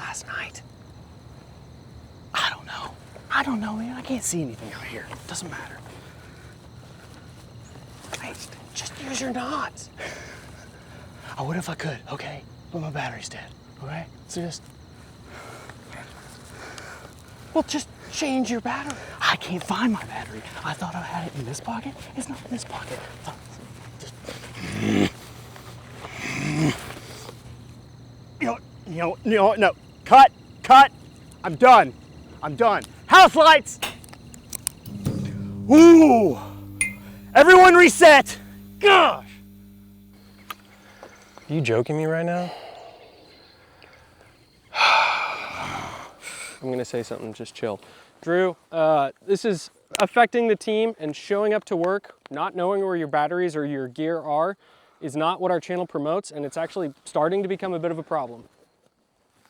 last night? I don't know. I don't know, man. I can't see anything out here. It doesn't matter. Hey, just use your knots. I would if I could, okay? But my battery's dead, okay? So just change your battery. I can't find my battery. I thought I had it in this pocket. It's not in this pocket. No. Cut. I'm done. House lights. Ooh. Everyone reset. Gosh. Are you joking me right now? I'm gonna say something, just chill. Drew, this is affecting the team, and showing up to work, not knowing where your batteries or your gear are, is not what our channel promotes, and it's actually starting to become a bit of a problem.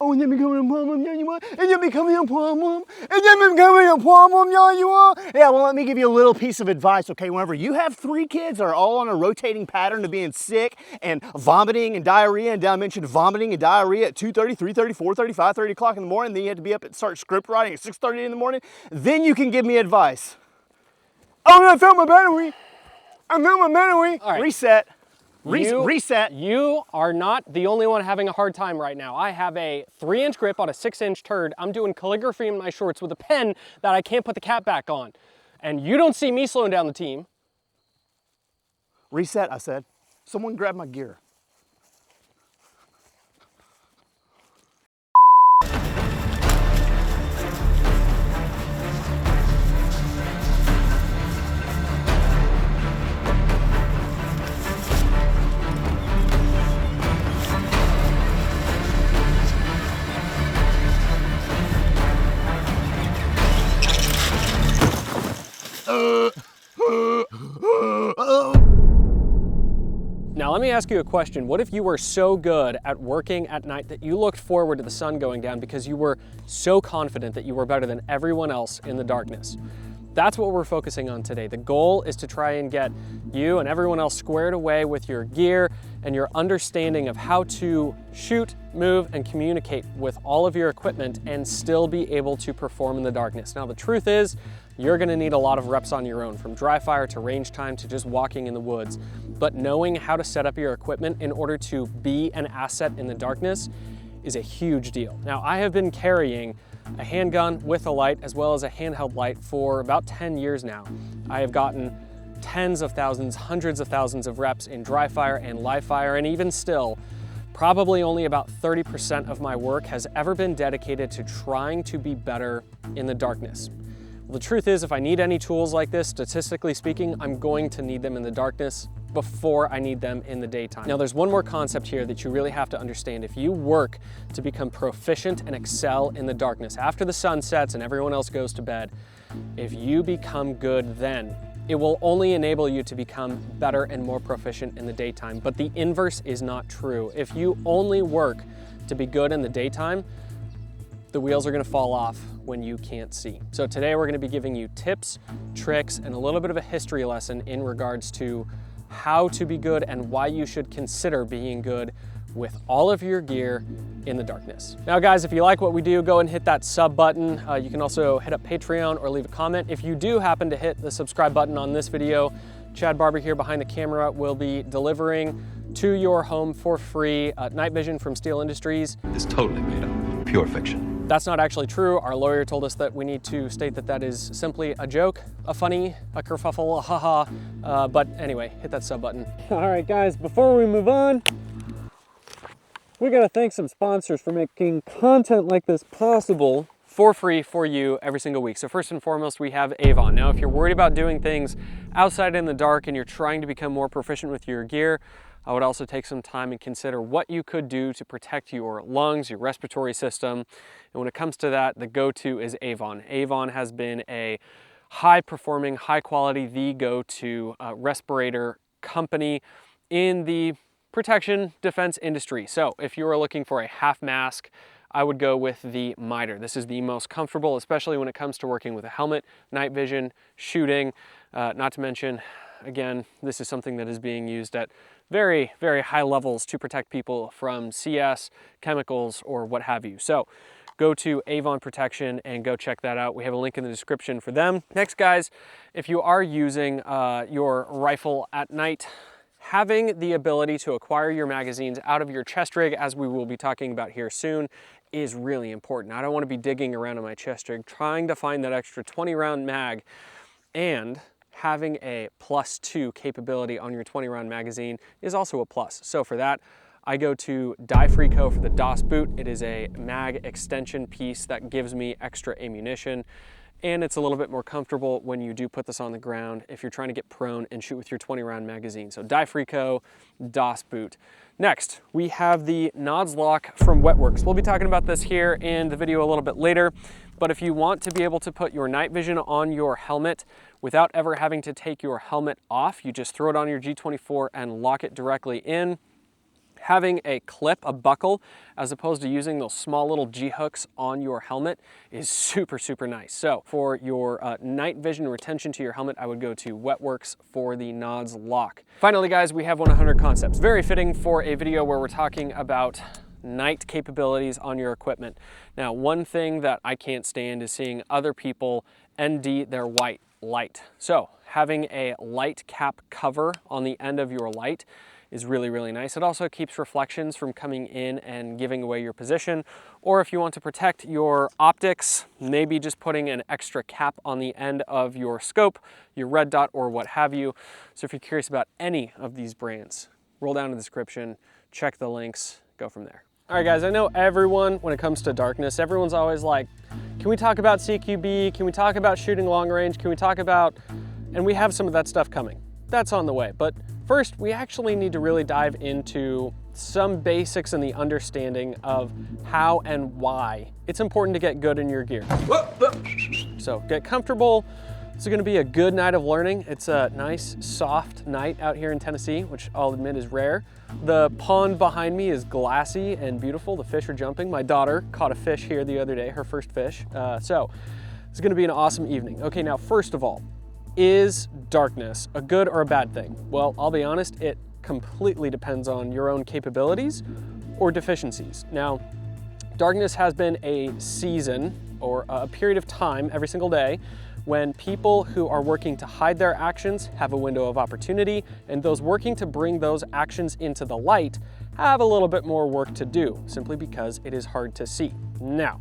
Oh, and then becoming a problem, yeah, you are. And then becoming a problem. And then becoming a problem, yeah, you are. Yeah, well, let me give you a little piece of advice, okay? Whenever you have 3 kids that are all on a rotating pattern of being sick and vomiting and diarrhea, and I mentioned vomiting and diarrhea at 2:30, 3:30, 4:30, 5:30 o'clock in the morning, then you have to be up and start script writing at 6:30 in the morning, then you can give me advice. Oh, I found my battery. All right. Reset. Reset. You are not the only one having a hard time right now. I have a 3-inch grip on a 6-inch turd. I'm doing calligraphy in my shorts with a pen that I can't put the cap back on. And you don't see me slowing down the team. Reset, I said. Someone grab my gear. Now let me ask you a question. What if you were so good at working at night that you looked forward to the sun going down because you were so confident that you were better than everyone else in the darkness? That's what we're focusing on today. The goal is to try and get you and everyone else squared away with your gear and your understanding of how to shoot, move, and communicate with all of your equipment and still be able to perform in the darkness. Now, the truth is, you're gonna need a lot of reps on your own, from dry fire to range time to just walking in the woods. But knowing how to set up your equipment in order to be an asset in the darkness is a huge deal. Now, I have been carrying a handgun with a light as well as a handheld light for about 10 years now. I have gotten tens of thousands, hundreds of thousands of reps in dry fire and live fire, and even still, probably only about 30% of my work has ever been dedicated to trying to be better in the darkness. Well, the truth is, if I need any tools like this, statistically speaking, I'm going to need them in the darkness before I need them in the daytime. Now, there's one more concept here that you really have to understand. If you work to become proficient and excel in the darkness, after the sun sets and everyone else goes to bed, if you become good then, it will only enable you to become better and more proficient in the daytime. But the inverse is not true. If you only work to be good in the daytime, the wheels are gonna fall off when you can't see. So today we're gonna be giving you tips, tricks, and a little bit of a history lesson in regards to how to be good and why you should consider being good with all of your gear in the darkness. Now guys, if you like what we do, go and hit that sub button. You can also hit up Patreon or leave a comment. If you do happen to hit the subscribe button on this video, Chad Barber here behind the camera will be delivering to your home for free night vision from Steel Industries. It's totally made up, pure fiction. That's not actually true. Our lawyer told us that we need to state that that is simply a joke, a funny, a kerfuffle, a haha. But anyway, hit that sub button. All right guys, before we move on, we gotta thank some sponsors for making content like this possible for free for you every single week. So first and foremost, we have Avon. Now, if you're worried about doing things outside in the dark and you're trying to become more proficient with your gear, I would also take some time and consider what you could do to protect your lungs, your respiratory system. And when it comes to that, the go-to is Avon. Avon has been a high-performing, high-quality, the go-to respirator company in the protection defense industry. So if you are looking for a half mask, I would go with the Miter. This is the most comfortable, especially when it comes to working with a helmet, night vision, shooting, not to mention Again, this is something that is being used at very, very high levels to protect people from CS, chemicals, or what have you. So go to Avon Protection and go check that out. We have a link in the description for them. Next, guys, if you are using your rifle at night, having the ability to acquire your magazines out of your chest rig, as we will be talking about here soon, is really important. I don't want to be digging around in my chest rig trying to find that extra 20 round mag, and having a +2 capability on your 20 round magazine is also a plus. So for that, I go to Diefrico for the DOS boot. It is a mag extension piece that gives me extra ammunition, and it's a little bit more comfortable when you do put this on the ground if you're trying to get prone and shoot with your 20 round magazine. So Diefrico, DOS boot. Next, we have the Nods lock from Wetworks. We'll be talking about this here in the video a little bit later, but if you want to be able to put your night vision on your helmet without ever having to take your helmet off, you just throw it on your G24 and lock it directly in. Having a clip, a buckle, as opposed to using those small little G-hooks on your helmet is super, super nice. So for your night vision retention to your helmet, I would go to Wetworks for the Nods lock. Finally, guys, we have 100 concepts. Very fitting for a video where we're talking about night capabilities on your equipment. Now, one thing that I can't stand is seeing other people ND their white light. So having a light cap cover on the end of your light is really, really nice. It also keeps reflections from coming in and giving away your position. Or if you want to protect your optics, maybe just putting an extra cap on the end of your scope, your red dot, or what have you. So if you're curious about any of these brands, roll down to the description, check the links, go from there. All right, guys, I know everyone, when it comes to darkness, everyone's always like, can we talk about CQB? Can we talk about shooting long range? Can we talk about, and we have some of that stuff coming. That's on the way. But first, we actually need to really dive into some basics and the understanding of how and why it's important to get good in your gear. So get comfortable. It's gonna be a good night of learning. It's a nice, soft night out here in Tennessee, which I'll admit is rare. The pond behind me is glassy and beautiful. The fish are jumping. My daughter caught a fish here the other day, her first fish. So it's gonna be an awesome evening. Okay, now first of all, is darkness a good or a bad thing? Well, I'll be honest, it completely depends on your own capabilities or deficiencies. Now, darkness has been a season or a period of time every single day when people who are working to hide their actions have a window of opportunity, and those working to bring those actions into the light have a little bit more work to do, simply because it is hard to see. Now,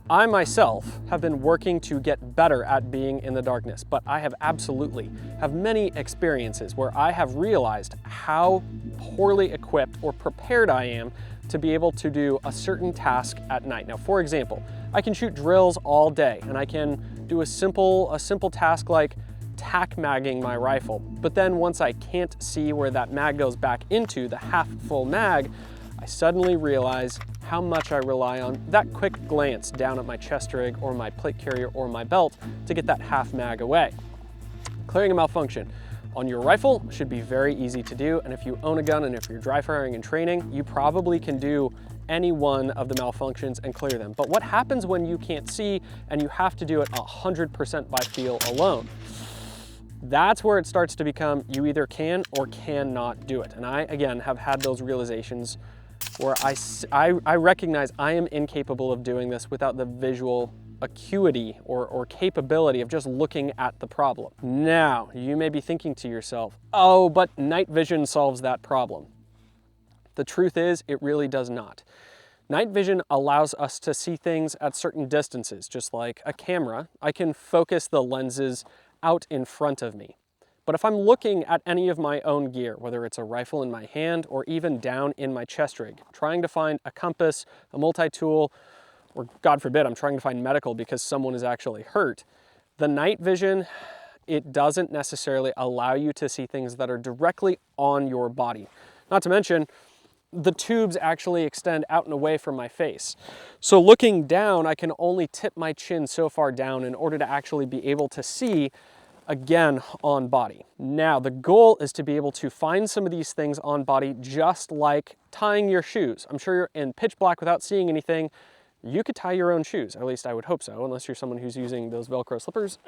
I myself have been working to get better at being in the darkness, but I have absolutely have many experiences where I have realized how poorly equipped or prepared I am to be able to do a certain task at night. Now, for example, I can shoot drills all day and I can do a simple task like tack magging my rifle. But then once I can't see where that mag goes back into, the half full mag, I suddenly realize how much I rely on that quick glance down at my chest rig or my plate carrier or my belt to get that half mag away. Clearing a malfunction on your rifle should be very easy to do, and if you own a gun and if you're dry firing and training, you probably can do any one of the malfunctions and clear them. But what happens when you can't see and you have to do it 100% by feel alone? That's where it starts to become you either can or cannot do it. And I, again, have had those realizations where I recognize I am incapable of doing this without the visual acuity or capability of just looking at the problem. Now, you may be thinking to yourself, oh, but night vision solves that problem. The truth is, it really does not. Night vision allows us to see things at certain distances, just like a camera. I can focus the lenses out in front of me. But if I'm looking at any of my own gear, whether it's a rifle in my hand or even down in my chest rig, trying to find a compass, a multi-tool, or God forbid, I'm trying to find medical because someone is actually hurt, the night vision, it doesn't necessarily allow you to see things that are directly on your body. Not to mention, the tubes actually extend out and away from my face. So looking down, I can only tip my chin so far down in order to actually be able to see again on body. Now, the goal is to be able to find some of these things on body just like tying your shoes. I'm sure you're in pitch black without seeing anything. You could tie your own shoes, at least I would hope so, unless you're someone who's using those Velcro slippers.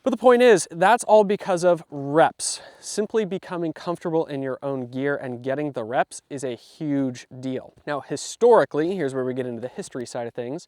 But the point is, that's all because of reps. Simply becoming comfortable in your own gear and getting the reps is a huge deal. Now, historically, here's where we get into the history side of things.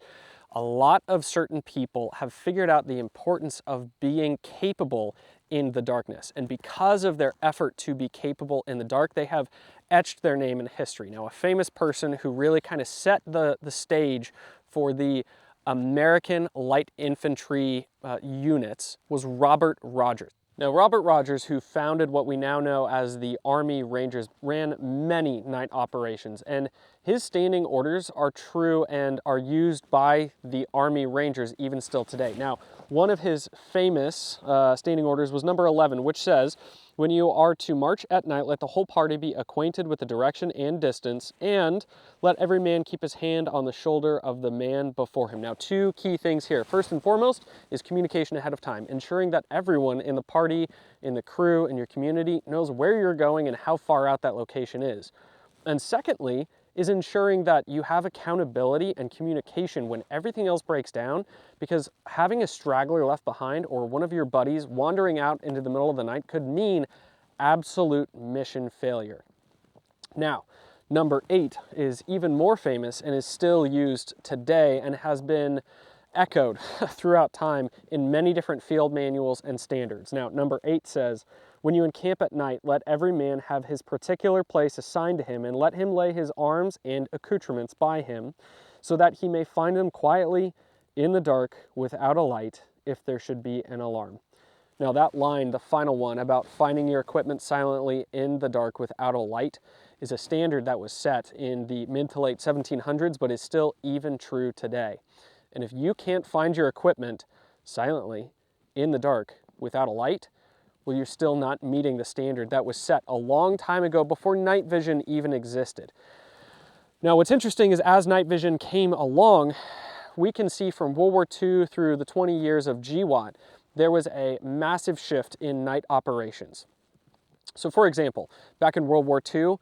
A lot of certain people have figured out the importance of being capable in the darkness. And because of their effort to be capable in the dark, they have etched their name in history. Now, a famous person who really kind of set the stage for the American light infantry units was Robert Rogers. Now, Robert Rogers, who founded what we now know as the Army Rangers, ran many night operations, and his standing orders are true and are used by the Army Rangers even still today. Now, one of his famous standing orders was number 11, which says, "When you are to march at night, let the whole party be acquainted with the direction and distance, and let every man keep his hand on the shoulder of the man before him." Now, two key things here. First and foremost is communication ahead of time, ensuring that everyone in the party, in the crew, in your community knows where you're going and how far out that location is. And secondly, is ensuring that you have accountability and communication when everything else breaks down, because having a straggler left behind or one of your buddies wandering out into the middle of the night could mean absolute mission failure. Now, number 8 is even more famous and is still used today and has been echoed throughout time in many different field manuals and standards. Now, number 8 says, "When you encamp at night, let every man have his particular place assigned to him, and let him lay his arms and accoutrements by him, so that he may find them quietly in the dark without a light, if there should be an alarm." Now, that line, the final one, about finding your equipment silently in the dark without a light, is a standard that was set in the mid to late 1700s, but is still even true today. And if you can't find your equipment silently in the dark without a light, well, you're still not meeting the standard that was set a long time ago before night vision even existed. Now, what's interesting is as night vision came along, we can see from World War II through the 20 years of GWAT, there was a massive shift in night operations. So for example, back in World War II,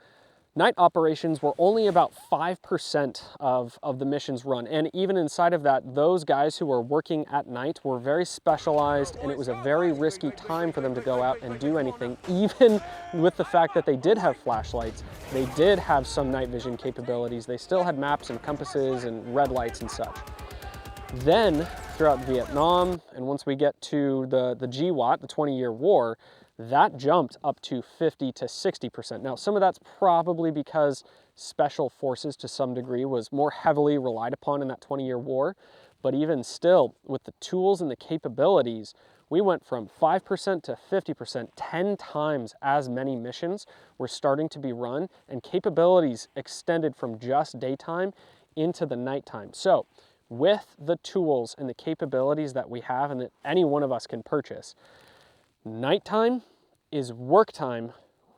night operations were only about 5% of the missions run. And even inside of that, those guys who were working at night were very specialized, and it was a very risky time for them to go out and do anything. Even with the fact that they did have flashlights, they did have some night vision capabilities, they still had maps and compasses and red lights and such. Then, throughout Vietnam, and once we get to the GWAT, the 20-year war, that jumped up to 50 to 60%. Now, some of that's probably because special forces to some degree was more heavily relied upon in that 20-year war, but even still, with the tools and the capabilities, we went from 5% to 50%, 10 times as many missions were starting to be run, and capabilities extended from just daytime into the nighttime. So, with the tools and the capabilities that we have and that any one of us can purchase, nighttime is work time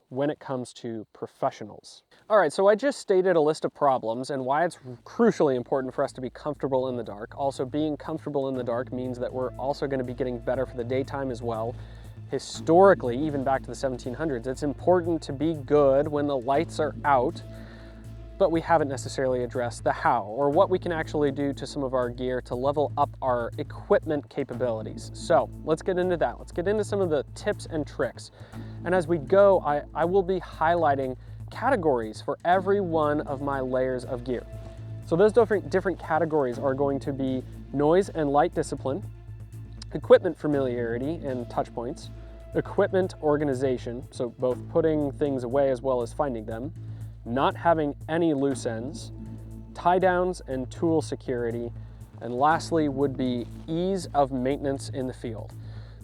when it comes to professionals. All right, so I just stated a list of problems and why it's crucially important for us to be comfortable in the dark. Also, being comfortable in the dark means that we're also going to be getting better for the daytime as well. Historically, even back to the 1700s, it's important to be good when the lights are out, but we haven't necessarily addressed the how, or what we can actually do to some of our gear to level up our equipment capabilities. So let's get into that. Let's get into some of the tips and tricks. And as we go, I will be highlighting categories for every one of my layers of gear. So those different categories are going to be noise and light discipline, equipment familiarity and touch points, equipment organization, so both putting things away as well as finding them, not having any loose ends, tie downs and tool security, and lastly would be ease of maintenance in the field.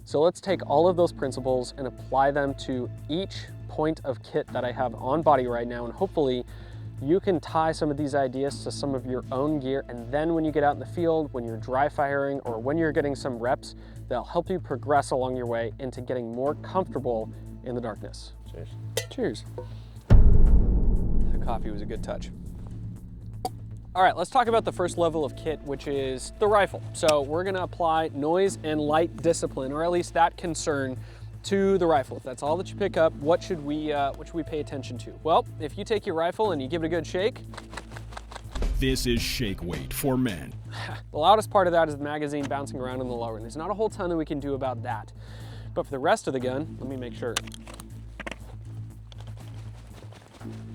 So let's take all of those principles and apply them to each point of kit that I have on body right now, and hopefully you can tie some of these ideas to some of your own gear, and then when you get out in the field, when you're dry firing or when you're getting some reps, they'll help you progress along your way into getting more comfortable in the darkness. Cheers. Cheers. Coffee was a good touch. All right, let's talk about the first level of kit, which is the rifle. So we're gonna apply noise and light discipline, or at least that concern, to the rifle. If that's all that you pick up, what should we pay attention to? Well, if you take your rifle and you give it a good shake, This is shake weight for men. The loudest part of that is the magazine bouncing around in the lower, and there's not a whole ton that we can do about that. But for the rest of the gun, let me make sure.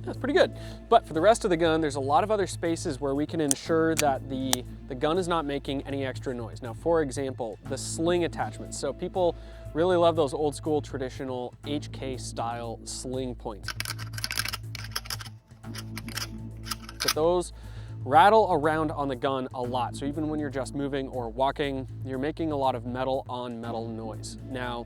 That's pretty good. But for the rest of the gun, there's a lot of other spaces where we can ensure that the gun is not making any extra noise. Now, for example, the sling attachments. So people really love those old school traditional HK style sling points. But those rattle around on the gun a lot. So even when you're just moving or walking, you're making a lot of metal on metal noise. Now,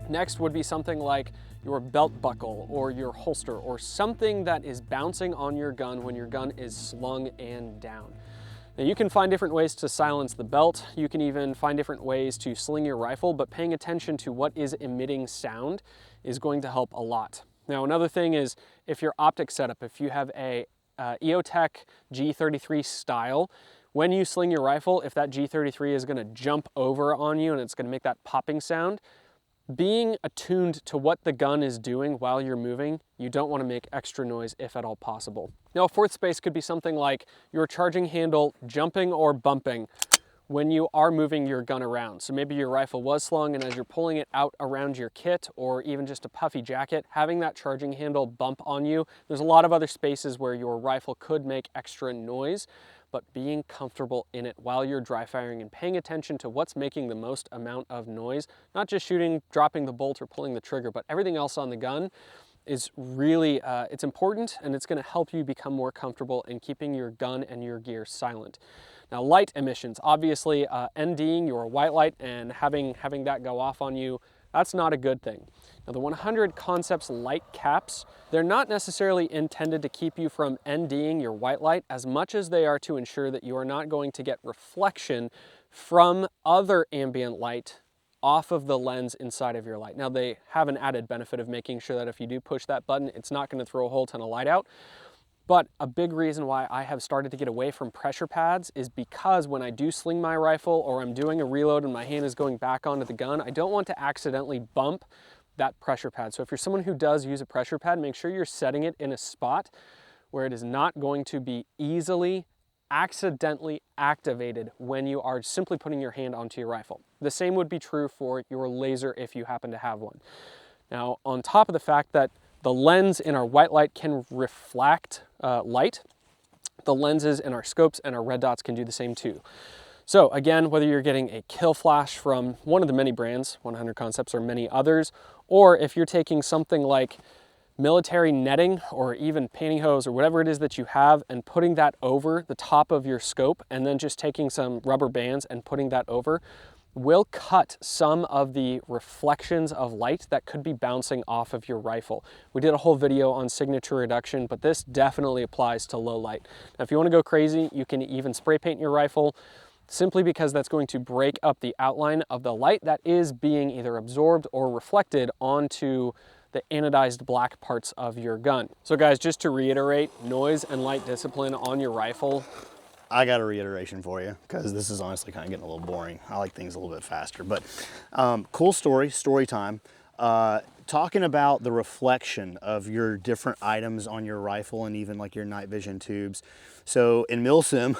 next would be something like your belt buckle or your holster or something that is bouncing on your gun when your gun is slung and down. Now you can find different ways to silence the belt. You can even find different ways to sling your rifle, but paying attention to what is emitting sound is going to help a lot. Now another thing is if your optic setup, if you have a EOTech G33 style, when you sling your rifle, if that G33 is gonna jump over on you and it's gonna make that popping sound, being attuned to what the gun is doing while you're moving, you don't want to make extra noise if at all possible. Now, a fourth space could be something like your charging handle jumping or bumping when you are moving your gun around. So maybe your rifle was slung and as you're pulling it out around your kit or even just a puffy jacket, having that charging handle bump on you. There's a lot of other spaces where your rifle could make extra noise, but being comfortable in it while you're dry firing and paying attention to what's making the most amount of noise, not just shooting, dropping the bolt or pulling the trigger, but everything else on the gun is really, it's important and it's gonna help you become more comfortable in keeping your gun and your gear silent. Now light emissions, obviously NDing your white light and having that go off on you, that's not a good thing. Now the 100 Concepts light caps, they're not necessarily intended to keep you from NDing your white light as much as they are to ensure that you are not going to get reflection from other ambient light off of the lens inside of your light. Now they have an added benefit of making sure that if you do push that button, it's not going to throw a whole ton of light out. But a big reason why I have started to get away from pressure pads is because when I do sling my rifle or I'm doing a reload and my hand is going back onto the gun, I don't want to accidentally bump that pressure pad. So if you're someone who does use a pressure pad, make sure you're setting it in a spot where it is not going to be easily accidentally activated when you are simply putting your hand onto your rifle. The same would be true for your laser if you happen to have one. Now, on top of the fact that the lens in our white light can reflect light, the lenses in our scopes and our red dots can do the same too. So again, whether you're getting a kill flash from one of the many brands, 100 Concepts or many others, or if you're taking something like military netting or even pantyhose or whatever it is that you have and putting that over the top of your scope and then just taking some rubber bands and putting that over, will cut some of the reflections of light that could be bouncing off of your rifle. We did a whole video on signature reduction, but this definitely applies to low light. Now, if you want to go crazy, you can even spray paint your rifle simply because that's going to break up the outline of the light that is being either absorbed or reflected onto the anodized black parts of your gun. So guys, just to reiterate, noise and light discipline on your rifle. I got a reiteration for you because this is honestly kind of getting a little boring. I like things a little bit faster, but cool story time. Talking about the reflection of your different items on your rifle and even like your night vision tubes. So in milsim,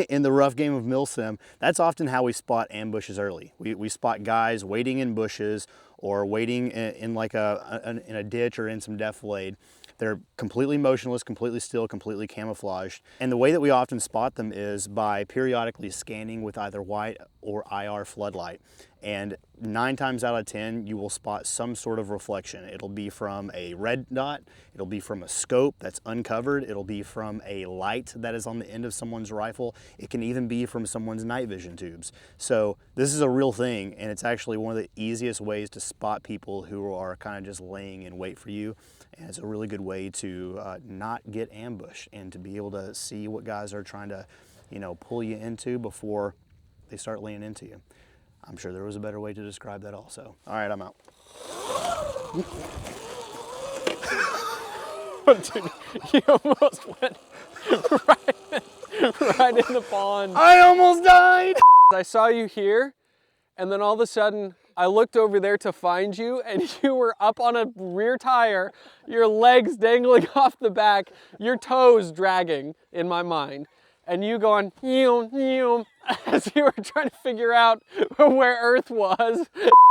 in the rough game of milsim, that's often how we spot ambushes early. We spot guys waiting in bushes or waiting in like in a ditch or in some defilade. They're completely motionless, completely still, completely camouflaged. And the way that we often spot them is by periodically scanning with either white or IR floodlight. And 9 times out of 10, you will spot some sort of reflection. It'll be from a red dot, it'll be from a scope that's uncovered, it'll be from a light that is on the end of someone's rifle, it can even be from someone's night vision tubes. So this is a real thing, and it's actually one of the easiest ways to spot people who are kind of just laying in wait for you. And it's a really good way to not get ambushed and to be able to see what guys are trying to, pull you into before they start laying into you. I'm sure there was a better way to describe that also. All right, I'm out. Dude, you almost went right in the pond. I almost died! I saw you here, and then all of a sudden, I looked over there to find you, and you were up on a rear tire, your legs dangling off the back, your toes dragging in my mind, and you going, as you were trying to figure out where Earth was.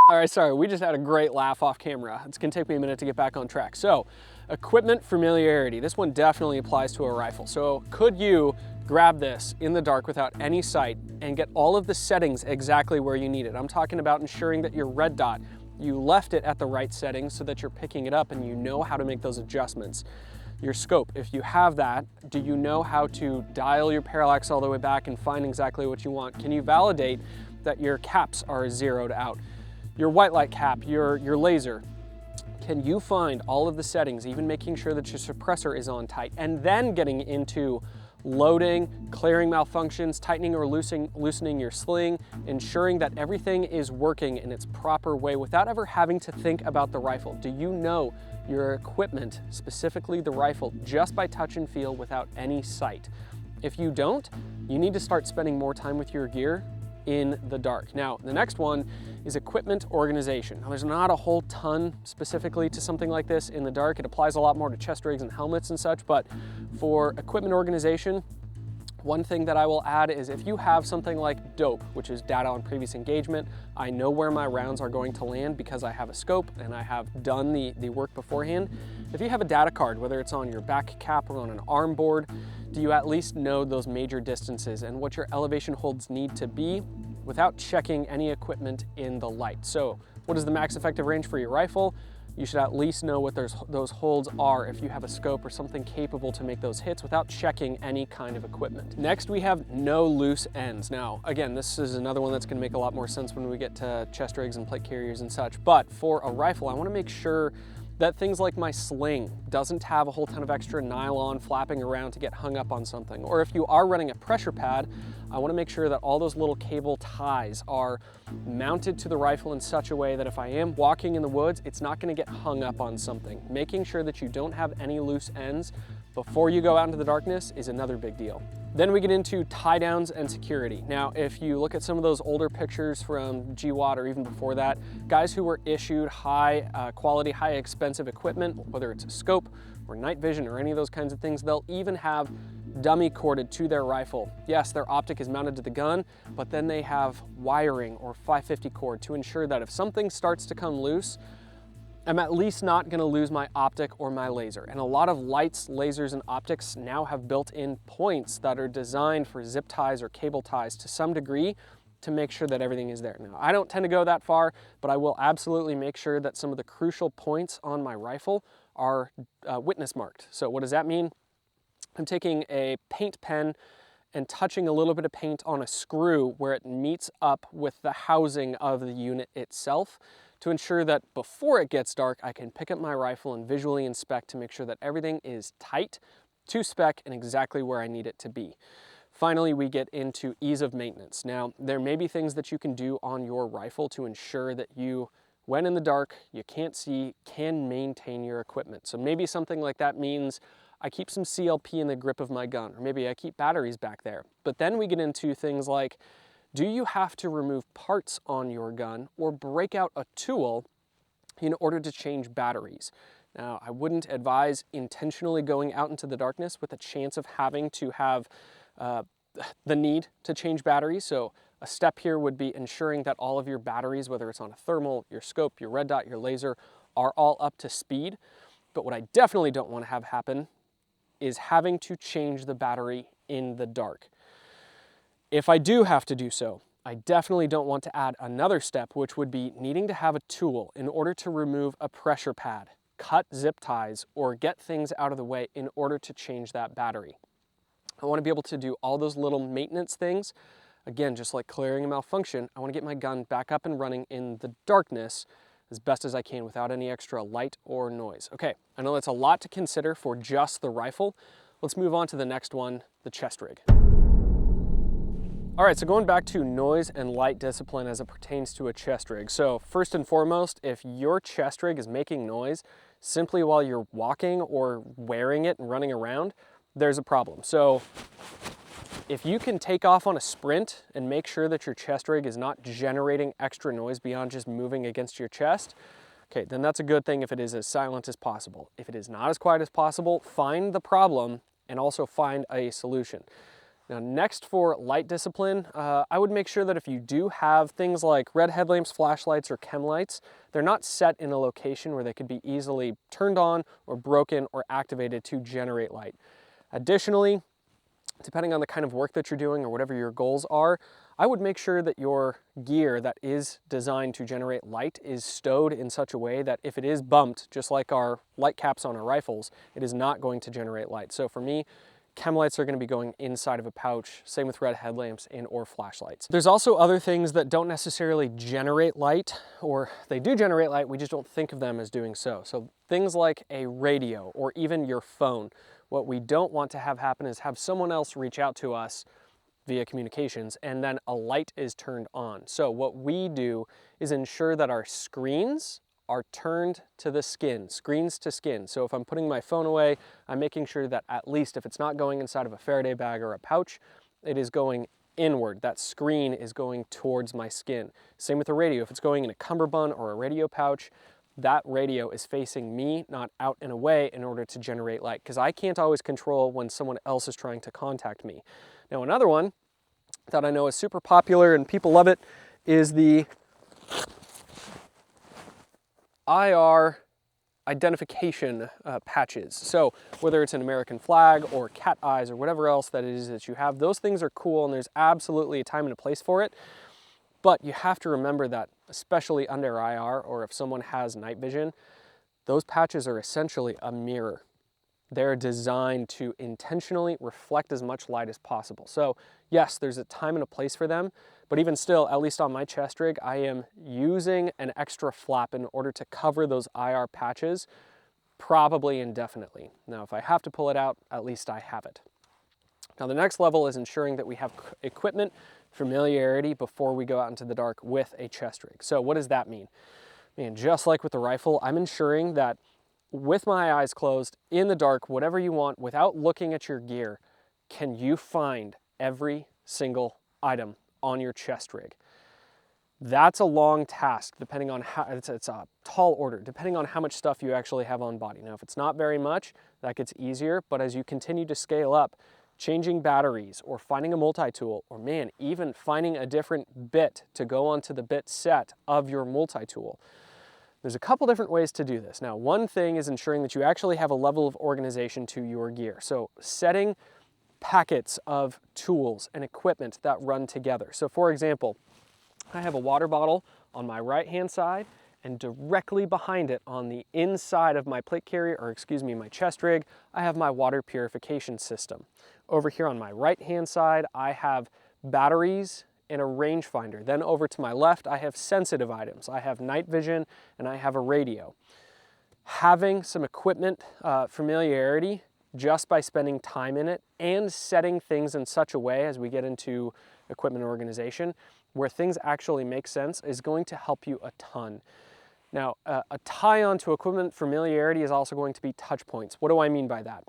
All right, sorry, we just had a great laugh off camera. It's gonna take me a minute to get back on track. So, equipment familiarity. This one definitely applies to a rifle. So, could you grab this in the dark without any sight and get all of the settings exactly where you need it? I'm talking about ensuring that your red dot, you left it at the right settings so that you're picking it up and you know how to make those adjustments. Your scope, if you have that, do you know how to dial your parallax all the way back and find exactly what you want? Can you validate that your caps are zeroed out? Your white light cap, your laser, can you find all of the settings, even making sure that your suppressor is on tight, and then getting into loading, clearing malfunctions, tightening or loosening your sling, ensuring that everything is working in its proper way without ever having to think about the rifle? Do you know your equipment, specifically the rifle, just by touch and feel without any sight? If you don't, you need to start spending more time with your gear in the dark. Now, the next one is equipment organization. Now, there's not a whole ton specifically to something like this in the dark. It applies a lot more to chest rigs and helmets and such, but for equipment organization, one thing that I will add is if you have something like DOPE, which is data on previous engagement, I know where my rounds are going to land because I have a scope and I have done the work beforehand. If you have a data card, whether it's on your back cap or on an arm board, do you at least know those major distances and what your elevation holds need to be without checking any equipment in the light? So what is the max effective range for your rifle? You should at least know what those holds are if you have a scope or something capable to make those hits without checking any kind of equipment. Next, we have no loose ends. Now, again, this is another one that's gonna make a lot more sense when we get to chest rigs and plate carriers and such, but for a rifle, I wanna make sure that things like my sling doesn't have a whole ton of extra nylon flapping around to get hung up on something. Or if you are running a pressure pad, I wanna make sure that all those little cable ties are mounted to the rifle in such a way that if I am walking in the woods, it's not gonna get hung up on something. Making sure that you don't have any loose ends before you go out into the darkness is another big deal. Then we get into tie downs and security. Now, if you look at some of those older pictures from GWAT or even before that, guys who were issued high quality, high expensive equipment, whether it's a scope or night vision or any of those kinds of things, they'll even have dummy corded to their rifle. Yes, their optic is mounted to the gun, but then they have wiring or 550 cord to ensure that if something starts to come loose, I'm at least not gonna lose my optic or my laser. And a lot of lights, lasers, and optics now have built-in points that are designed for zip ties or cable ties to some degree to make sure that everything is there. Now, I don't tend to go that far, but I will absolutely make sure that some of the crucial points on my rifle are witness marked. So what does that mean? I'm taking a paint pen and touching a little bit of paint on a screw where it meets up with the housing of the unit itself to ensure that before it gets dark, I can pick up my rifle and visually inspect to make sure that everything is tight, to spec, and exactly where I need it to be. Finally, we get into ease of maintenance. Now, there may be things that you can do on your rifle to ensure that you, when in the dark, you can't see, can maintain your equipment. So maybe something like that means I keep some CLP in the grip of my gun, or maybe I keep batteries back there. But then we get into things like, do you have to remove parts on your gun or break out a tool in order to change batteries? Now, I wouldn't advise intentionally going out into the darkness with a chance of having to have the need to change batteries. So a step here would be ensuring that all of your batteries, whether it's on a thermal, your scope, your red dot, your laser, are all up to speed. But what I definitely don't want to have happen is having to change the battery in the dark. If I do have to do so, I definitely don't want to add another step, which would be needing to have a tool in order to remove a pressure pad, cut zip ties, or get things out of the way in order to change that battery. I want to be able to do all those little maintenance things. Again, just like clearing a malfunction, I want to get my gun back up and running in the darkness as best as I can without any extra light or noise. Okay, I know that's a lot to consider for just the rifle. Let's move on to the next one, the chest rig. All right, so going back to noise and light discipline as it pertains to a chest rig. So first and foremost, if your chest rig is making noise simply while you're walking or wearing it and running around, there's a problem. So If you can take off on a sprint and make sure that your chest rig is not generating extra noise beyond just moving against your chest, okay, then that's a good thing if it is as silent as possible. If it is not as quiet as possible, find the problem and also find a solution. Now, next for light discipline, I would make sure that if you do have things like red headlamps, flashlights, or chem lights, they're not set in a location where they could be easily turned on or broken or activated to generate light. Additionally, depending on the kind of work that you're doing or whatever your goals are, I would make sure that your gear that is designed to generate light is stowed in such a way that if it is bumped, just like our light caps on our rifles, it is not going to generate light. So for me, chem lights are going to be going inside of a pouch, same with red headlamps and or flashlights. There's also other things that don't necessarily generate light, or they do generate light, we just don't think of them as doing so. So things like a radio or even your phone. What we don't want to have happen is have someone else reach out to us via communications and then a light is turned on. So what we do is ensure that our screens are turned to the skin, screens to skin. So if I'm putting my phone away, I'm making sure that at least if it's not going inside of a Faraday bag or a pouch, it is going inward. That screen is going towards my skin. Same with the radio. If it's going in a cummerbund or a radio pouch, that radio is facing me, not out and away, in order to generate light, because I can't always control when someone else is trying to contact me. Now, another one that I know is super popular and people love it is the IR identification patches. So whether it's an American flag or cat eyes or whatever else that it is that you have, those things are cool and there's absolutely a time and a place for it. But you have to remember that, especially under IR or if someone has night vision, those patches are essentially a mirror. They're designed to intentionally reflect as much light as possible. So yes, there's a time and a place for them, but even still, at least on my chest rig, I am using an extra flap in order to cover those IR patches, probably indefinitely. Now, if I have to pull it out, at least I have it. Now, the next level is ensuring that we have equipment familiarity before we go out into the dark with a chest rig. So what does that mean? Man, just like with the rifle, I'm ensuring that with my eyes closed, in the dark, whatever you want, without looking at your gear, can you find every single item on your chest rig? That's a long task, depending on how, it's a tall order, depending on how much stuff you actually have on body. Now, if it's not very much, that gets easier, but as you continue to scale up, changing batteries or finding a multi-tool, or man, even finding a different bit to go onto the bit set of your multi-tool. There's a couple different ways to do this. Now, one thing is ensuring that you actually have a level of organization to your gear. So setting packets of tools and equipment that run together. So for example, I have a water bottle on my right-hand side, and directly behind it on the inside of my plate carrier, or excuse me, my chest rig, I have my water purification system. Over here on my right-hand side, I have batteries and a rangefinder. Then over to my left, I have sensitive items. I have night vision and I have a radio. Having some equipment familiarity just by spending time in it and setting things in such a way as we get into equipment organization where things actually make sense is going to help you a ton. Now, a tie-on to equipment familiarity is also going to be touch points. What do I mean by that?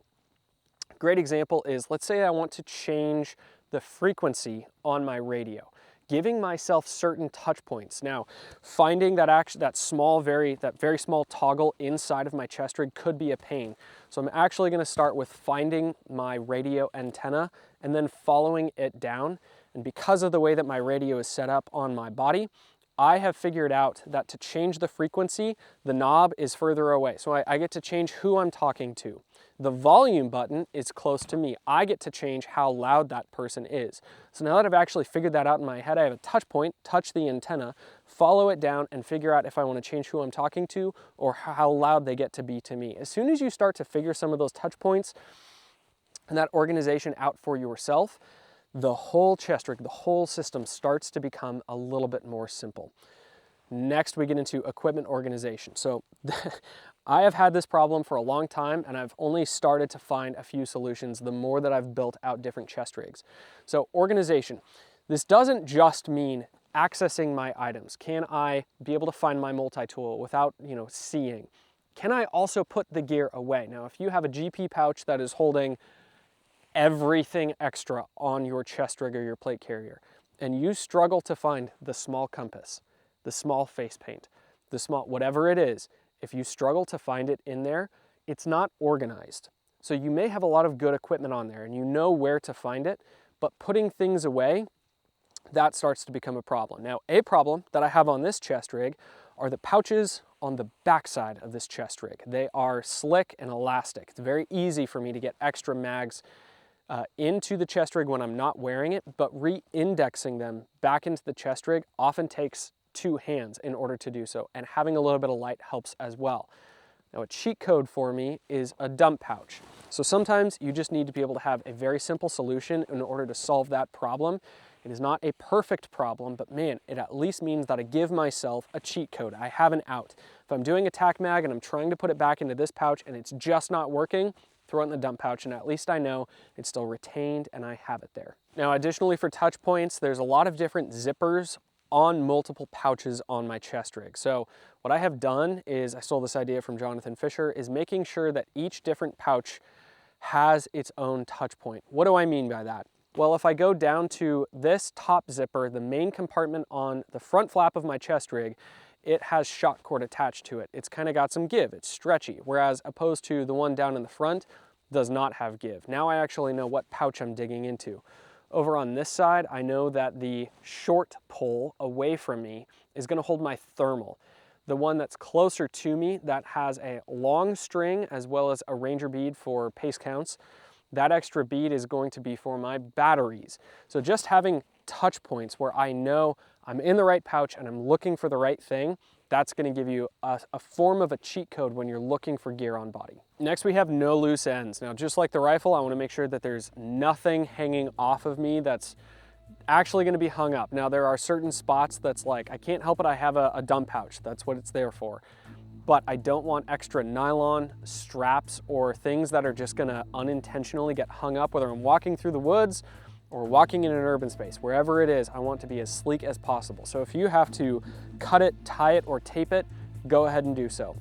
Great example is, let's say I want to change the frequency on my radio, giving myself certain touch points. Now, finding that very small toggle inside of my chest rig could be a pain. So I'm actually going to start with finding my radio antenna and then following it down. And because of the way that my radio is set up on my body, I have figured out that to change the frequency, the knob is further away. So I get to change who I'm talking to. The volume button is close to me. I get to change how loud that person is. So now that I've actually figured that out in my head, I have a touch point, touch the antenna, follow it down, and figure out if I want to change who I'm talking to or how loud they get to be to me. As soon as you start to figure some of those touch points and that organization out for yourself, the whole chest rig, the whole system starts to become a little bit more simple. Next, we get into equipment organization. So I have had this problem for a long time, and I've only started to find a few solutions the more that I've built out different chest rigs. So organization. This doesn't just mean accessing my items. Can I be able to find my multi-tool without, seeing? Can I also put the gear away? Now, if you have a GP pouch that is holding everything extra on your chest rig or your plate carrier, and you struggle to find the small compass, the small face paint, the small, whatever it is, if you struggle to find it in there, it's not organized. So you may have a lot of good equipment on there and you know where to find it, but putting things away, that starts to become a problem. Now, a problem that I have on this chest rig are the pouches on the backside of this chest rig. They are slick and elastic. It's very easy for me to get extra mags into the chest rig when I'm not wearing it, but re-indexing them back into the chest rig often takes 2 hands in order to do so, and having a little bit of light helps as well. Now, a cheat code for me is a dump pouch. So sometimes you just need to be able to have a very simple solution in order to solve that problem. It is not a perfect problem, but man, it at least means that I give myself a cheat code. I have an out. If I'm doing a tack mag and I'm trying to put it back into this pouch and it's just not working, throw it in the dump pouch, and at least I know it's still retained and I have it there. Now, additionally for touch points, there's a lot of different zippers on multiple pouches on my chest rig. So what I have done is, I stole this idea from Jonathan Fisher, is making sure that each different pouch has its own touch point. What do I mean by that? Well, if I go down to this top zipper, the main compartment on the front flap of my chest rig, it has shock cord attached to it. It's kind of got some give, it's stretchy, whereas opposed to the one down in the front does not have give. Now I actually know what pouch I'm digging into. Over on this side, I know that the short pull away from me is gonna hold my thermal. The one that's closer to me that has a long string as well as a Ranger bead for pace counts, that extra bead is going to be for my batteries. So just having touch points where I know I'm in the right pouch and I'm looking for the right thing, that's gonna give you a form of a cheat code when you're looking for gear on body. Next, we have no loose ends. Now, just like the rifle, I wanna make sure that there's nothing hanging off of me that's actually gonna be hung up. Now, there are certain spots that's like, I can't help it, I have a dump pouch. That's what it's there for. But I don't want extra nylon straps or things that are just gonna unintentionally get hung up, whether I'm walking through the woods or walking in an urban space, wherever it is, I want to be as sleek as possible. So if you have to cut it, tie it, or tape it, go ahead and do so.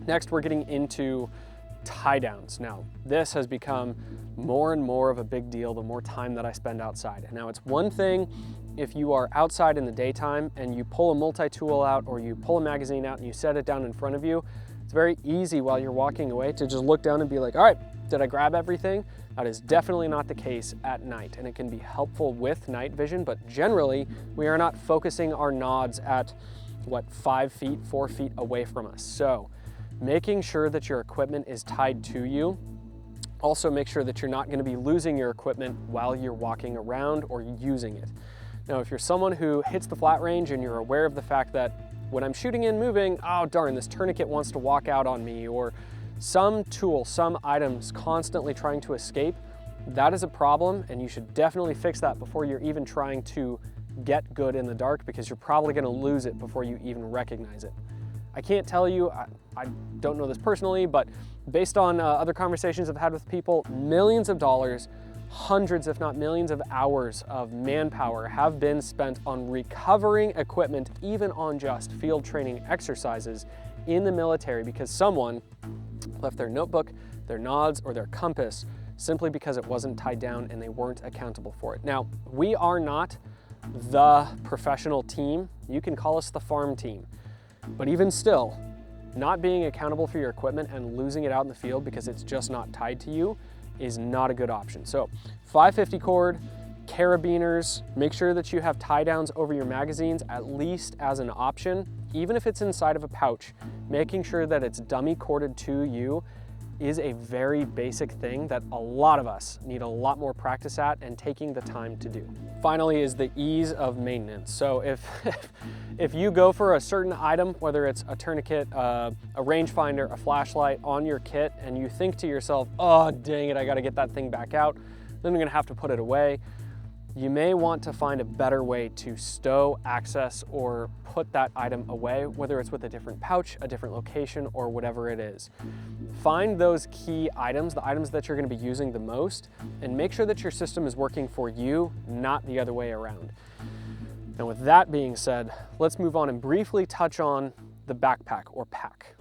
Next, we're getting into tie downs. Now, this has become more and more of a big deal the more time that I spend outside. Now, it's one thing if you are outside in the daytime and you pull a multi-tool out or you pull a magazine out and you set it down in front of you. It's very easy while you're walking away to just look down and be like, all right, did I grab everything? That is definitely not the case at night, and it can be helpful with night vision, but generally we are not focusing our nods at, what, 5 feet, 4 feet away from us. So making sure that your equipment is tied to you. Also make sure that you're not going to be losing your equipment while you're walking around or using it. Now, if you're someone who hits the flat range and you're aware of the fact that when I'm shooting and moving, oh darn, this tourniquet wants to walk out on me, or some tool, some items constantly trying to escape, that is a problem, and you should definitely fix that before you're even trying to get good in the dark, because you're probably going to lose it before you even recognize it. I can't tell you, I don't know this personally, but based on other conversations I've had with people, millions of dollars, hundreds if not millions of hours of manpower have been spent on recovering equipment, even on just field training exercises in the military, because someone left their notebook, their nods, or their compass simply because it wasn't tied down and they weren't accountable for it. Now, we are not the professional team. You can call us the farm team. But even still, not being accountable for your equipment and losing it out in the field because it's just not tied to you is not a good option. So 550 cord, carabiners, make sure that you have tie downs over your magazines at least as an option, even if it's inside of a pouch. Making sure that it's dummy corded to you is a very basic thing that a lot of us need a lot more practice at and taking the time to do. Finally is the ease of maintenance. So if you go for a certain item, whether it's a tourniquet, a rangefinder, a flashlight on your kit, and you think to yourself, oh dang it, I gotta get that thing back out, then I'm gonna have to put it away. You may want to find a better way to stow, access, or put that item away, whether it's with a different pouch, a different location, or whatever it is. Find those key items, the items that you're going to be using the most, and make sure that your system is working for you, not the other way around. And with that being said, let's move on and briefly touch on the backpack or pack.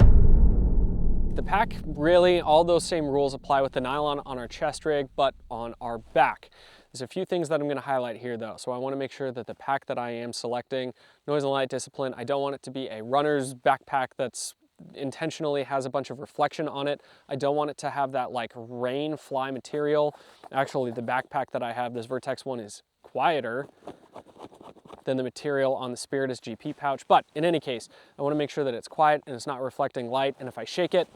The pack, really, all those same rules apply with the nylon on our chest rig, but on our back. There's a few things that I'm going to highlight here though. So I want to make sure that the pack that I am selecting, noise and light discipline, I don't want it to be a runner's backpack that's intentionally has a bunch of reflection on it. I don't want it to have that like rain fly material. Actually, the backpack that I have, this Vertex one, is quieter than the material on the Spiritus GP pouch. But in any case, I want to make sure that it's quiet and it's not reflecting light. And if I shake it,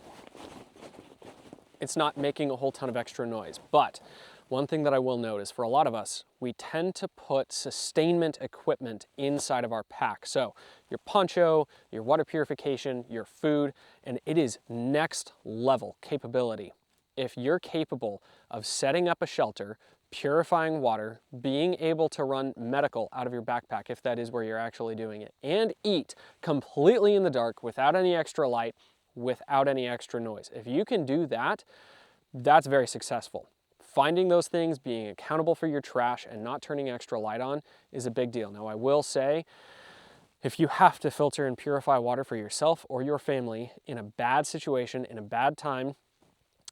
it's not making a whole ton of extra noise. But one thing that I will note is for a lot of us, we tend to put sustainment equipment inside of our pack. So your poncho, your water purification, your food, and it is next level capability. If you're capable of setting up a shelter, purifying water, being able to run medical out of your backpack, if that is where you're actually doing it, and eat completely in the dark without any extra light, without any extra noise. If you can do that, that's very successful. Finding those things, being accountable for your trash, and not turning extra light on is a big deal. Now, I will say, if you have to filter and purify water for yourself or your family in a bad situation, in a bad time,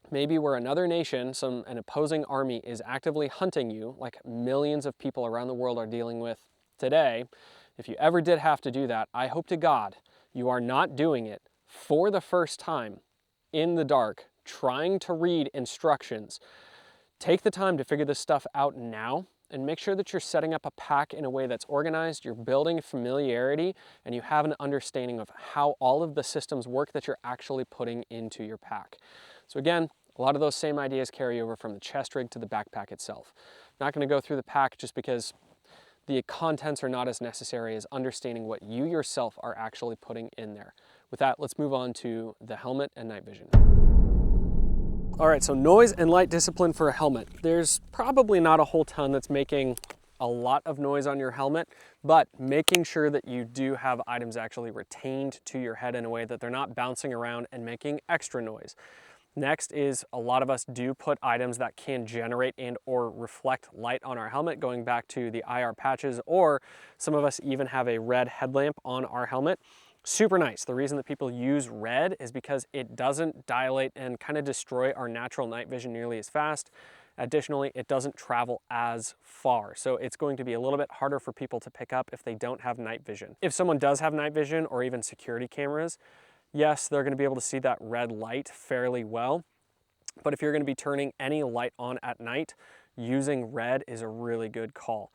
maybe where another nation, an opposing army is actively hunting you, like millions of people around the world are dealing with today, if you ever did have to do that, I hope to God you are not doing it for the first time in the dark, trying to read instructions. Take the time to figure this stuff out now and make sure that you're setting up a pack in a way that's organized, you're building familiarity, and you have an understanding of how all of the systems work that you're actually putting into your pack. So again, a lot of those same ideas carry over from the chest rig to the backpack itself. Not going to go through the pack just because the contents are not as necessary as understanding what you yourself are actually putting in there. With that, let's move on to the helmet and night vision. All right, so noise and light discipline for a helmet. There's probably not a whole ton that's making a lot of noise on your helmet, but making sure that you do have items actually retained to your head in a way that they're not bouncing around and making extra noise. Next is a lot of us do put items that can generate and or reflect light on our helmet, going back to the IR patches, or some of us even have a red headlamp on our helmet. Super nice. The reason that people use red is because it doesn't dilate and kind of destroy our natural night vision nearly as fast. Additionally, it doesn't travel as far. So it's going to be a little bit harder for people to pick up if they don't have night vision. If someone does have night vision or even security cameras, yes, they're going to be able to see that red light fairly well. But if you're going to be turning any light on at night, using red is a really good call.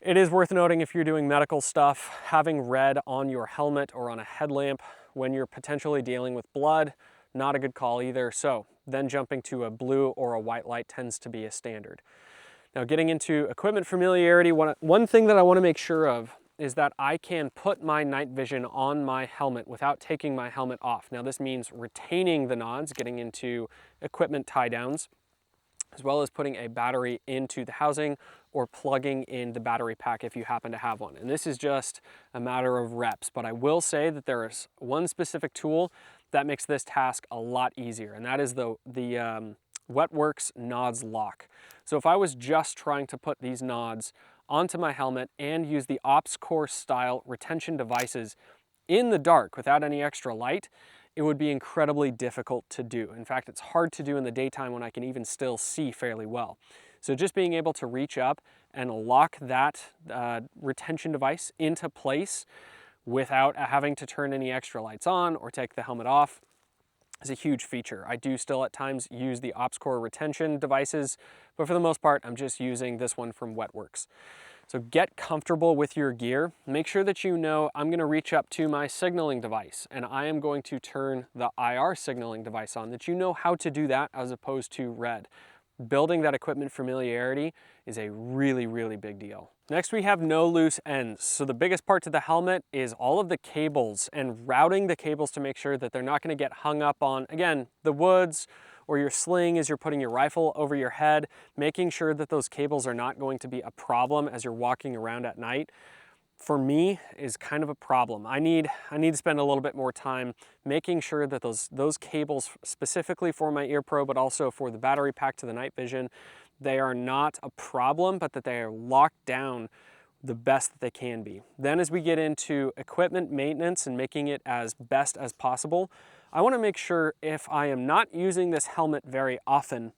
It is worth noting if you're doing medical stuff, having red on your helmet or on a headlamp when you're potentially dealing with blood, not a good call either. So then jumping to a blue or a white light tends to be a standard. Now getting into equipment familiarity, one thing that I want to make sure of is that I can put my night vision on my helmet without taking my helmet off. Now this means retaining the nods, getting into equipment tie downs, as well as putting a battery into the housing or plugging in the battery pack if you happen to have one. And this is just a matter of reps, but I will say that there is one specific tool that makes this task a lot easier, and that is the Wetworks Nods Lock. So if I was just trying to put these nods onto my helmet and use the OpsCore style retention devices in the dark without any extra light, it would be incredibly difficult to do. In fact, it's hard to do in the daytime when I can even still see fairly well. So just being able to reach up and lock that retention device into place without having to turn any extra lights on or take the helmet off is a huge feature. I do still at times use the OpsCore retention devices, but for the most part, I'm just using this one from Wetworks. So get comfortable with your gear. Make sure that you know I'm going to reach up to my signaling device and I am going to turn the IR signaling device on, that you know how to do that as opposed to red. Building that equipment familiarity is a really, really big deal. Next, we have no loose ends. So the biggest part to the helmet is all of the cables and routing the cables to make sure that they're not going to get hung up on, again, the woods or your sling as you're putting your rifle over your head, making sure that those cables are not going to be a problem as you're walking around at night. For me, is kind of a problem. I need to spend a little bit more time making sure that those cables, specifically for my ear pro, but also for the battery pack to the night vision, they are not a problem, but that they are locked down the best that they can be. Then as we get into equipment maintenance and making it as best as possible, I want to make sure if I am not using this helmet very often,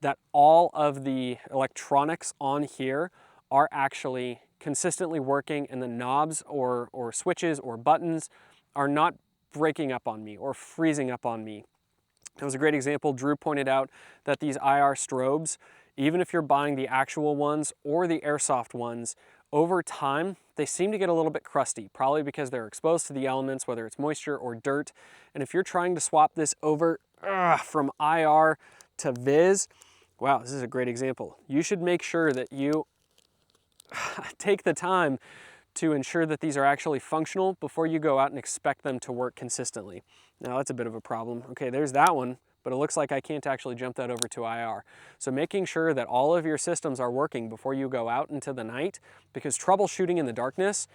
that all of the electronics on here are actually consistently working and the knobs or switches or buttons are not breaking up on me or freezing up on me. That was a great example. Drew pointed out that these IR strobes, even if you're buying the actual ones or the airsoft ones, over time, they seem to get a little bit crusty, probably because they're exposed to the elements, whether it's moisture or dirt. And if you're trying to swap this over from IR to Viz, wow, this is a great example. You should make sure that you take the time to ensure that these are actually functional before you go out and expect them to work consistently. Now that's a bit of a problem. Okay, there's that one, but it looks like I can't actually jump that over to IR. So making sure that all of your systems are working before you go out into the night, because troubleshooting in the darkness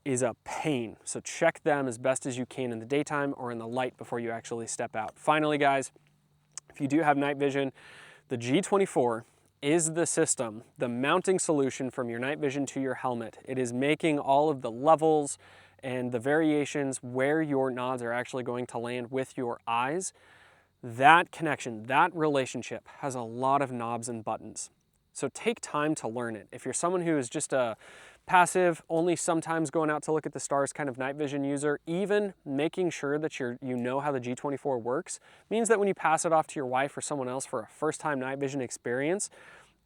is a pain. So check them as best as you can in the daytime or in the light before you actually step out. Finally, guys, if you do have night vision, the G24 is the system, the mounting solution from your night vision to your helmet. It is making all of the levels and the variations where your nods are actually going to land with your eyes. That connection, that relationship has a lot of knobs and buttons. So take time to learn it. If you're someone who is just a passive, only sometimes going out to look at the stars kind of night vision user, even making sure that you know how the G24 works means that when you pass it off to your wife or someone else for a first-time night vision experience,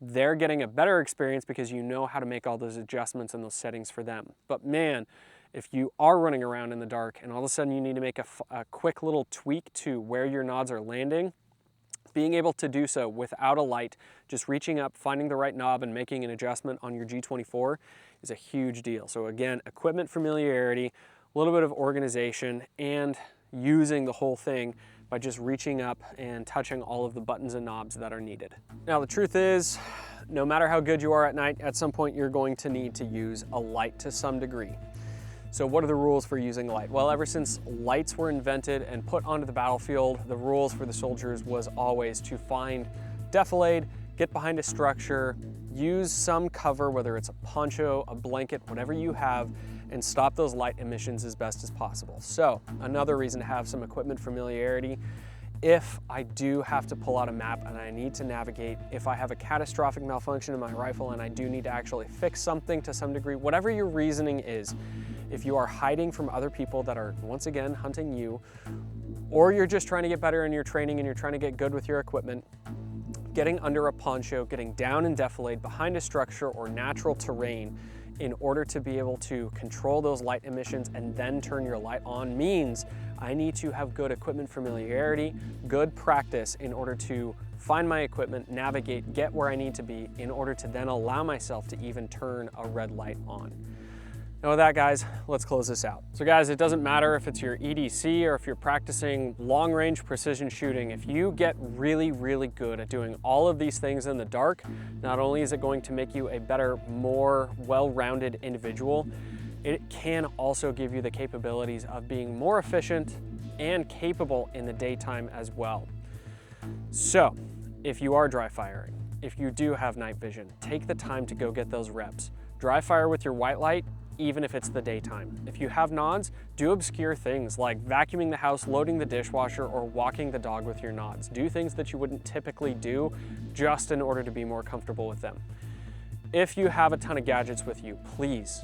they're getting a better experience because you know how to make all those adjustments and those settings for them. But man, if you are running around in the dark and all of a sudden you need to make a quick little tweak to where your nods are landing, being able to do so without a light, just reaching up, finding the right knob and making an adjustment on your G24 is a huge deal. So again, equipment familiarity, a little bit of organization, and using the whole thing by just reaching up and touching all of the buttons and knobs that are needed. Now the truth is, no matter how good you are at night, at some point you're going to need to use a light to some degree. So what are the rules for using light? Well, ever since lights were invented and put onto the battlefield, the rules for the soldiers was always to find defilade, get behind a structure, use some cover, whether it's a poncho, a blanket, whatever you have, and stop those light emissions as best as possible. So another reason to have some equipment familiarity. If I do have to pull out a map and I need to navigate, if I have a catastrophic malfunction in my rifle and I do need to actually fix something to some degree, whatever your reasoning is, if you are hiding from other people that are, once again, hunting you, or you're just trying to get better in your training and you're trying to get good with your equipment, getting under a poncho, getting down in defilade behind a structure or natural terrain in order to be able to control those light emissions and then turn your light on means I need to have good equipment familiarity, good practice in order to find my equipment, navigate, get where I need to be in order to then allow myself to even turn a red light on. Now with that, guys, let's close this out. So guys, it doesn't matter if it's your EDC or if you're practicing long-range precision shooting. If you get really, really good at doing all of these things in the dark, not only is it going to make you a better, more well-rounded individual, it can also give you the capabilities of being more efficient and capable in the daytime as well. So if you are dry firing, if you do have night vision, take the time to go get those reps. Dry fire with your white light, even if it's the daytime. If you have nods, do obscure things like vacuuming the house, loading the dishwasher, or walking the dog with your nods. Do things that you wouldn't typically do just in order to be more comfortable with them. If you have a ton of gadgets with you, please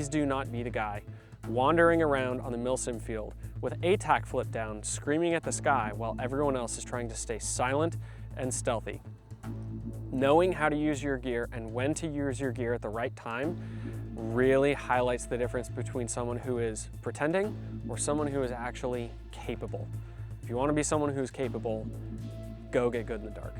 do not be the guy wandering around on the milsim field with ATAC flip down, screaming at the sky while everyone else is trying to stay silent and stealthy. Knowing how to use your gear and when to use your gear at the right time really highlights the difference between someone who is pretending or someone who is actually capable. If you want to be someone who's capable, go get good in the dark.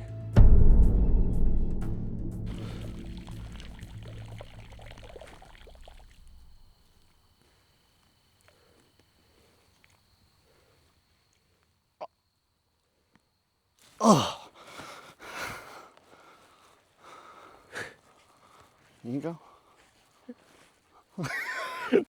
You can go.